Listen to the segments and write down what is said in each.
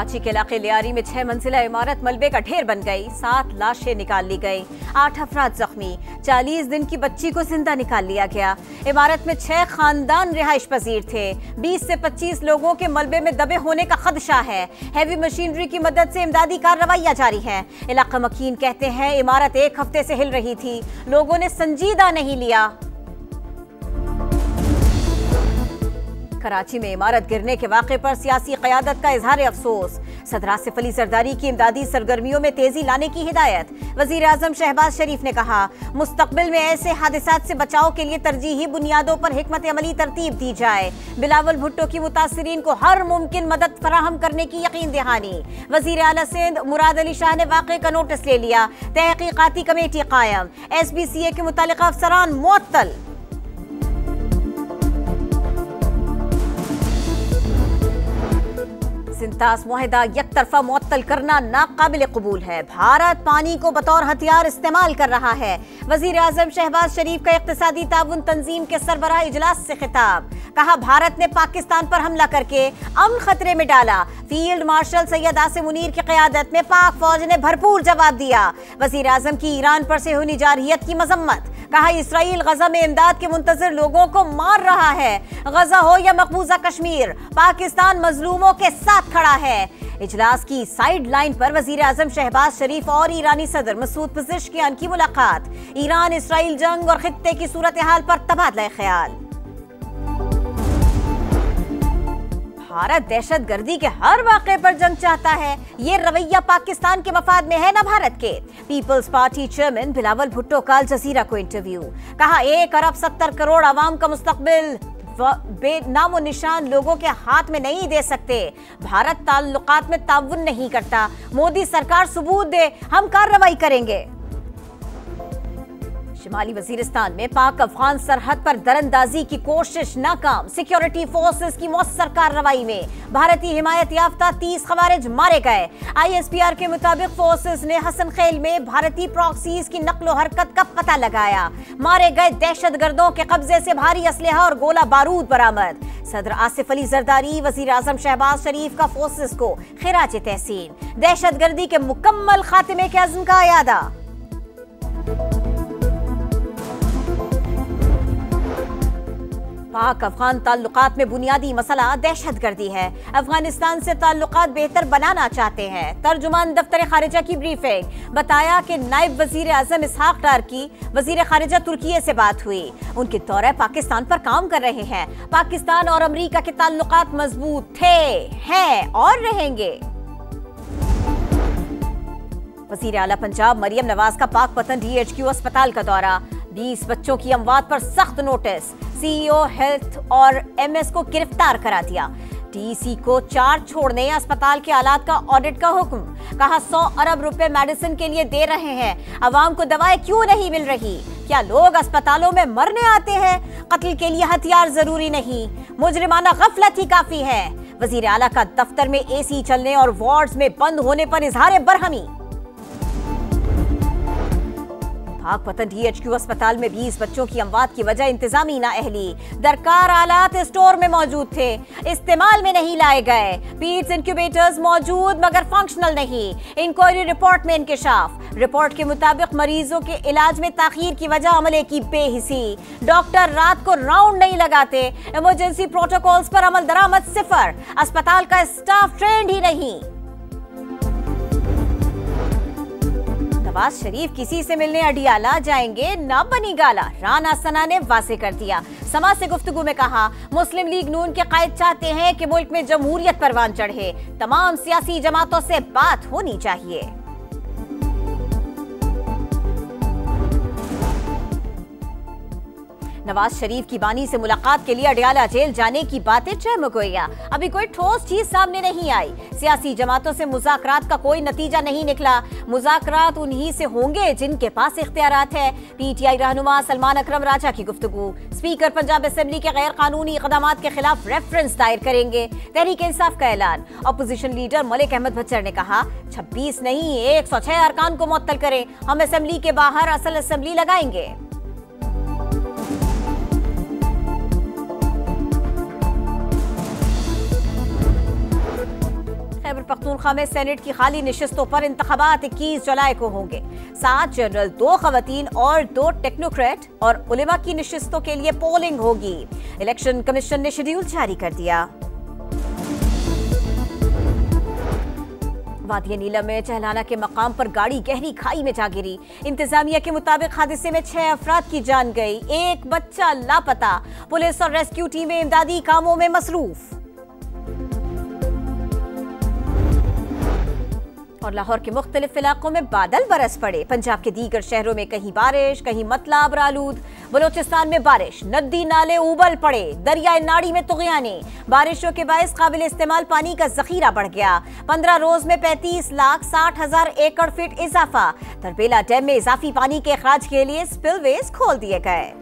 कराची के इलाके लियारी में 6 मंजिला इमारत मलबे का ढेर बन गई। 7 लाशें निकाल ली गई। 8 अफराद जख्मी। 40 दिन की बच्ची को जिंदा निकाल लिया गया। इमारत में 6 खानदान रिहाइश पजीर थे। 20 से 25 लोगों के मलबे में दबे होने का खदशा है। हैवी मशीनरी की मदद से इमदादी कार्रवाइयां जारी हैं। इलाका मकीन कहते हैं इमारत 1 हफ्ते से हिल रही थी, लोगों ने संजीदा नहीं लिया। कराची में इमारत गिरने के वाक़े पर सियासी क़यादत का इजहार अफसोस। सदर आसिफ अली जरदारी की इमदादी सरगर्मियों में तेजी लाने की हिदायत। वज़ीर आज़म शहबाज शरीफ ने कहा मुस्तक़बिल में ऐसे हादिसात से बचाव के लिए तरजीही बुनियादों पर हिकमत अमली तरतीब दी जाए। बिलावल भुट्टो की मुतासिरीन को हर मुमकिन मदद फराहम करने की यकीन दहानी। वज़ीर आला सिंध मुराद अली शाह ने वाक़े का नोटिस ले लिया। तहक़ीक़ाती कमेटी कायम। SBCA के मुतालिका अफसरान मुअत्तल। सिंतास मुआहिदा यकतरफा मुअत्तल करना नाकाबिल कबूल है। भारत पानी को बतौर हथियार इस्तेमाल कर रहा है। वज़ीर आज़म शहबाज शरीफ का इक़्तिसादी ताउन तंजीम के सरबराह इजलास से खिताब। कहा भारत ने पाकिस्तान पर हमला करके अमन खतरे में डाला। फील्ड मार्शल सैयद आसिम मुनीर की क़यादत में पाक फौज ने भरपूर जवाब दिया। वज़ीर आज़म की ईरान पर से हुई जारहियत की मजम्मत। कहा इसराइल गजा में इमदाद के मुंतज़िर लोगों को मार रहा है। गजा हो या मकबूजा कश्मीर, पाकिस्तान मजलूमों के साथ खड़ा है। इजलास की साइड लाइन पर वज़ीर आज़म शहबाज शरीफ और ईरानी सदर मसूद पेज़ेश्कियान की मुलाकात। ईरान इसराइल जंग और खित्ते की सूरत हाल पर तबादला ख्याल। भारत दहशतगर्दी के हर वाक़े पर जंग चाहता है। ये रवैया पाकिस्तान के मफाद में है न भारत के। पीपल्स पार्टी चेयरमैन बिलावल भुट्टो का अल जज़ीरा को इंटरव्यू। कहा 1 अरब 70 करोड़ आवाम का मुस्तकबिल बेनामो निशान लोगों के हाथ में नहीं दे सकते। भारत ताल्लुकात में ताउन नहीं करता। मोदी सरकार सबूत दे, हम कार्रवाई करेंगे। शिमाली वजीरिस्तान में पाक अफगान सरहद पर दरअंदाजी की कोशिश नाकाम। सिक्योरिटी फोर्सेस की मौसर कार्रवाई में भारतीय हिमायत याफ्ता 30 खवारिज मारे गए। ISPR के मुताबिक फोर्सेस ने हसन खेल में भारतीय प्रॉक्सीज की नकलो हरकत का पता लगाया। मारे गए दहशतगर्दों के कब्जे से भारी असलहा और गोला बारूद बरामद। सदर आसिफ अली जरदारी वज़ीर आज़म शहबाज शरीफ का फोर्सेस को खिराज तहसीन। दहशतगर्दी के मुकम्मल खात्मे के अज़्म का यादा। पाक अफगान ताल्लुकात में बुनियादी मसला दहशतगर्दी है। अफगानिस्तान से ताल्लुकात बेहतर बनाना चाहते हैं। तर्जुमान दफ्तर खारिजा की ब्रीफिंग। बताया कि नायब वजीर आजम इसहाक डार की वजीर खारिजा तुर्की से बात हुई। उनके दौरे पाकिस्तान पर काम कर रहे हैं। पाकिस्तान और अमरीका के ताल्लुकात मजबूत थे, हैं और रहेंगे। वजीर आला पंजाब मरियम नवाज का पाकपतन DHQ अस्पताल का दौरा। 20 बच्चों की अमवात पर सख्त नोटिस। CEO हेल्थ और MS को गिरफ्तार करा दिया। DC को चार्ज छोड़ने अस्पताल के आलात का ऑडिट का हुक्म। कहा 100 अरब रुपए मेडिसिन के लिए दे रहे हैं, अवाम को दवाएं क्यों नहीं मिल रही? क्या लोग अस्पतालों में मरने आते हैं? कत्ल के लिए हथियार जरूरी नहीं, मुजरिमाना गफलत ही काफी है। वजीर आला का दफ्तर में AC चलने और वार्ड्स में बंद होने पर इजहार बरहमी। पाकपतन DHQ अस्पताल में 20 बच्चों की अमवात की वजह इंतजामी नाअहली। दरकार आलात स्टोर में मौजूद थे, इस्तेमाल में नहीं लाए गए। पीड्स इंक्यूबेटर्स मौजूद मगर फंक्शनल नहीं। इंक्वायरी रिपोर्ट में इंकशाफ। रिपोर्ट के मुताबिक मरीजों के इलाज में ताखीर की वजह अमले की बेहिसी। डॉक्टर रात को राउंड नहीं लगाते। इमरजेंसी प्रोटोकॉल्स पर अमल दरामद 0। अस्पताल का स्टाफ ट्रेंड ही नहीं। नवाज शरीफ किसी से मिलने अडियाला जाएंगे, ना बनी गाला। राना सना ने वाजे कर दिया। समा से गुफ्तगू में कहा मुस्लिम लीग नून के कायद चाहते हैं कि मुल्क में जमहूरियत परवान चढ़े। तमाम सियासी जमातों से बात होनी चाहिए। नवाज शरीफ की बानी से मुलाकात के लिए अडियाला जेल जाने की बातें चहमगोया। अभी कोई ठोस चीज सामने नहीं आई। सियासी जमातों से मुज़ाकरात का कोई नतीजा नहीं निकला। मुज़ाकरात उन्हीं से होंगे जिनके पास इख्तियारात है। PTI रहनुमा सलमान अकरम राजा की गुफ्तगू। स्पीकर पंजाब असेंबली के गैर कानूनी इक़दामात के खिलाफ रेफरेंस दायर करेंगे। तहरीक इंसाफ का ऐलान। अपोजिशन लीडर मलिक अहमद भच्चर ने कहा 26 नहीं 106 अरकान को मुअत्तल करें, हम असेंबली के बाहर असल असेंबली लगाएंगे। खैबर पख्तूनख्वा पख्तूनख्वा में सेनेट की खाली नशिस्तों पर इंतखाबात 21 जुलाई को होंगे। 7 जनरल, 2 खवातीन और 2 टेक्नोक्रेट और उलेमा की नशिस्तों के लिए पोलिंग होगी। इलेक्शन कमीशन ने शेड्यूल जारी कर दिया। वादिया नीलम में चहलाना के मकाम पर गाड़ी गहरी खाई में जा गिरी। इंतजामिया के मुताबिक हादसे में 6 अफराद की जान गई, 1 बच्चा लापता। पुलिस और रेस्क्यू टीमें इमदादी कामों में मसरूफ। और लाहौर के मुख्तलिफ इलाकों में बादल बरस पड़े। पंजाब के दीगर शहरों में कहीं बारिश, कहीं मतला आलूद। बलोचिस्तान में बारिश, नदी नाले उबल पड़े, दरियाए नाड़ी में तुग़यानी। बारिशों के बायस काबिल इस्तेमाल पानी का जखीरा बढ़ गया। 15 रोज में 35,60,000 एकड़ फीट इजाफा। तरबेला डैम में इजाफी पानी के अखराज के लिए स्पिलवेज खोल दिए गए।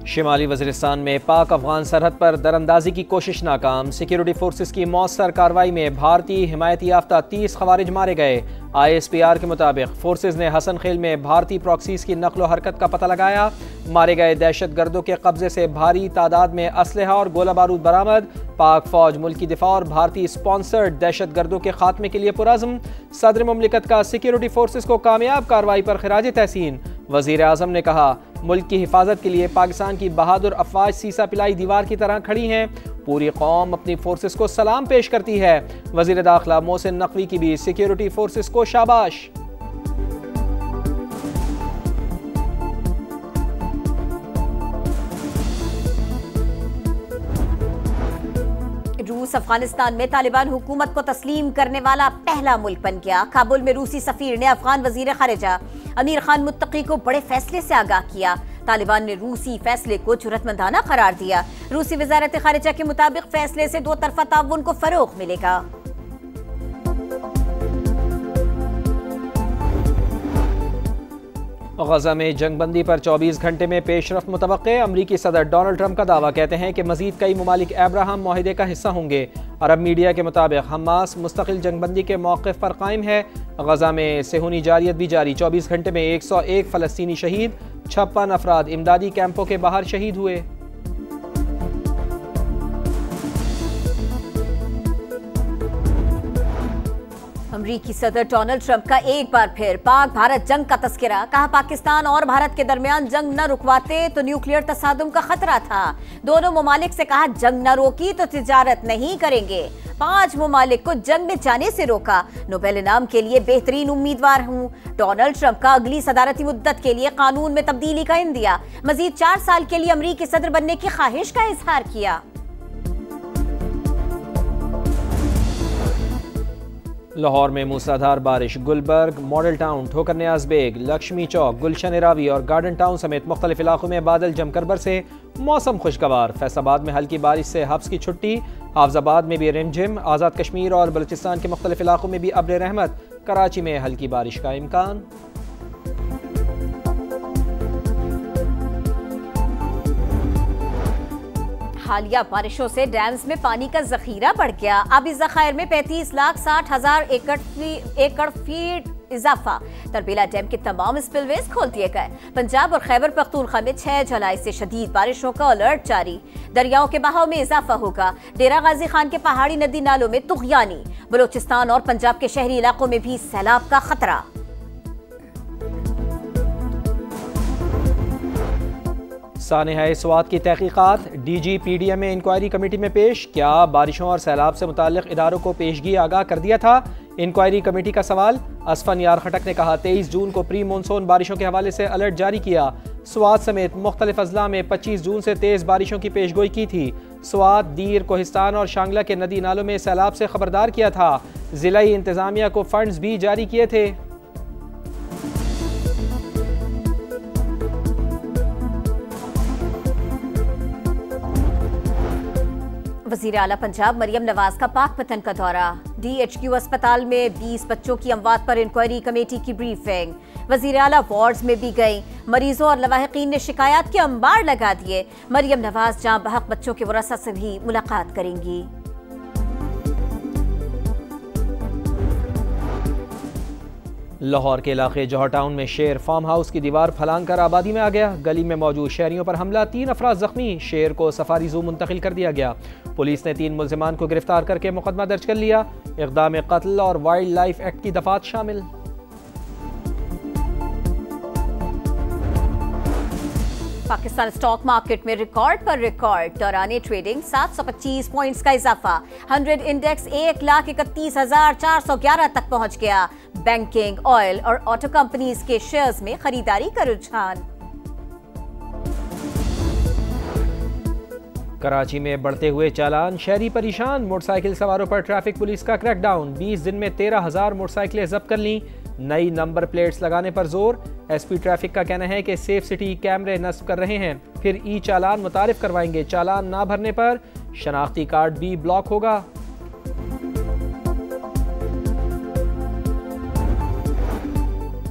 शिमाली वज़ीरिस्तान में पाक अफगान सरहद पर दरअंदाजी की कोशिश नाकाम। सिक्योरिटी फोर्सेस की मौसर कार्रवाई में भारतीय हिमायती याफ्ता 30 खवारिज मारे गए। ISPR के मुताबिक फोर्सेस ने हसन खेल में भारतीय प्रॉक्सीज की नकलो हरकत का पता लगाया। मारे गए दहशत गर्दों के कब्जे से भारी तादाद में असलहा और गोला बारूद बरामद। पाक फौज मुल्की दिफा और भारतीय स्पॉन्सर्ड दहशत गर्दों के खात्मे के लिए पुरज़्म। सदर मुमलिकत का सिक्योरिटी फोर्सेस को कामयाब कार्रवाई पर खिराज तहसीन। वज़ीर आज़म ने कहा, मुल्क की हिफाजत के लिए पाकिस्तान की बहादुर अफवाज सीसा पिलाई दीवार की तरह खड़ी हैं। पूरी कौम अपनी फोर्सेस को सलाम पेश करती है। वज़ीर दाखिला मोहसिन नकवी की भी सिक्योरिटी फोर्सेस को शाबाश। रूस अफगानिस्तान में तालिबान हुकूमत को तस्लीम करने वाला पहला मुल्क बन गया। काबुल में रूसी सफीर ने अफगान वजीर खारिजा अमीर खान मुत्तकी को बड़े फैसले से आगाह किया। तालिबान ने रूसी फैसले को जुर्रतमंदाना करार दिया। रूसी वजारत खारिजा के मुताबिक फैसले से 2 तरफा ताउन को फरोग मिलेगा। गजा में जंगबंदी पर 24 घंटे में पेशरफ मुतवक्के। अमरीकी सदर डोनाल्ड ट्रंप का दावा, कहते हैं कि मजीद कई ममालिक अब्राहम माहिदे का हिस्सा होंगे। अरब मीडिया के मुताबिक हमास मुस्तकिल जंगबंदी के मौक़िफ़ पर कायम है। गजा में सेहूनी जारियत भी जारी। 24 घंटे में 101 फ़लस्तीनी शहीद, 56 अफराद इमदादी कैंपों के बाहर शहीद हुए। अमरीकी सदर डोनाल्ड ट्रंप का एक बार फिर पाक भारत जंग का तस्करा। कहा, पाकिस्तान और भारत के दरमियान जंग न रुकवाते तो न्यूक्लियर तसादुम का खतरा था। दोनों ममालिक से कहा, जंग न रोकी तो तिजारत नहीं करेंगे। 5 ममालिक को जंग में जाने से रोका। नोबेल इनाम के लिए बेहतरीन उम्मीदवार हूँ। डोनाल्ड ट्रंप का अगली सदारती मुद्दत के लिए कानून में तब्दीली का इंदिया। मजीद 4 साल के लिए अमरीकी सदर बनने की ख्वाहिश का इजहार किया। लाहौर में मूसलाधार बारिश। गुलबर्ग, मॉडल टाउन, ठोकर नियाज बेग, लक्ष्मी चौक, गुलशन रावी और गार्डन टाउन समेत मुख्तलिफ इलाकों में बादल जमकर बरसे। मौसम खुशगवार। फैसलाबाद में हल्की बारिश से हब्स की छुट्टी। हाफजाबाद में भी रिमझिम। आज़ाद कश्मीर और बलूचिस्तान के मुख्तलिफ इलाकों में भी अब्र रहमत। कराची में हल्की बारिश का इम्कान। हालिया बारिशों से डैम्स में पानी का जखीरा बढ़ गया। आबी ज़खायर में 35,60,000 एकड़ फीट इजाफा। तरबेला डैम के तमाम स्पिलवेज खोल दिए गए। पंजाब और खैबर पख्तूनख्वा में 6 जुलाई से शदीद बारिशों का अलर्ट जारी। दरियाओं के बहाव में इजाफा होगा। डेरा गाजी खान के पहाड़ी नदी नालों में तुग़यानी। बलोचिस्तान और पंजाब के शहरी इलाकों में भी सैलाब का खतरा। सानेहा स्वात की तहकीकात। DG PDM में इंक्वायरी कमेटी में पेश। क्या बारिशों और सैलाब से मुताल्लिक़ इदारों को पेशगी आगाह कर दिया था? इंक्वायरी कमेटी का सवाल। असफन यार खटक ने कहा, 23 जून को प्री मानसून बारिशों के हवाले से अलर्ट जारी किया। स्वात समेत मुख्तलिफ अजला में 25 जून से तेज़ बारिशों की पेशगोई की थी। स्वात, दीर, कोहिस्तान और शांगला के नदी नालों में सैलाब से खबरदार किया था। ज़िलाई इंतज़ामिया को फंड्स भी जारी किए थे। वज़ीर आला पंजाब मरियम नवाज का पाकपतन का दौरा। DHQ अस्पताल में 20 बच्चों की अमवात पर इंक्वायरी कमेटी की ब्रीफिंग। वज़ीर आला वार्ड्स में भी गई। मरीजों और लवाहिकीन ने शिकायत के अंबार लगा दिए। मरियम नवाज जां बहक बच्चों के वरसा से भी मुलाकात करेंगी। लाहौर के इलाके जौहर टाउन में शेर फार्म हाउस की दीवार फलांग कर आबादी में आ गया। गली में मौजूद शहरियों पर हमला, 3 अफराद जख्मी। शेर को सफारी जू मुंतकिल कर दिया गया। पुलिस ने 3 मुल्जिमान को गिरफ्तार करके मुकदमा दर्ज कर लिया। इक़दाम कत्ल और वाइल्ड लाइफ एक्ट की दफात शामिल। पाकिस्तान स्टॉक मार्केट में रिकॉर्ड पर रिकॉर्ड, दौरान ट्रेडिंग 725 पॉइंट्स का इजाफा। 100 इंडेक्स 1,31,411 तक पहुंच गया। बैंकिंग, ऑयल और ऑटो कंपनीज के शेयर्स में खरीदारी का रुझान। कराची में बढ़ते हुए चालान, शहरी परेशान। मोटरसाइकिल सवारों पर ट्रैफिक पुलिस का क्रैकडाउन। 20 दिन में 13,000 मोटरसाइकिलें जब्त कर लीं। नई नंबर प्लेट्स लगाने पर जोर। एसपी ट्रैफिक का कहना है कि सेफ सिटी कैमरे नस्ब कर रहे हैं, फिर ई चालान मुतारिफ करवाएंगे। चालान ना भरने पर शनाख्ती कार्ड भी ब्लॉक होगा।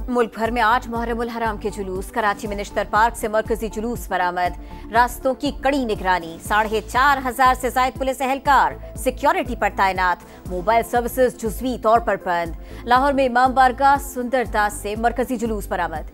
मुल्क भर में 8 मुहर्रमुल हराम के जुलूस। कराची में निश्तर पार्क से मरकजी जुलूस बरामद। रास्तों की कड़ी निगरानी। 4,500 से ज्यादा पुलिस एहलकार सिक्योरिटी पर तैनात। मोबाइल सर्विसेज जुज़वी तौर पर बंद। लाहौर में इमाम बारगाह सुंदरदास से मरकजी जुलूस बरामद।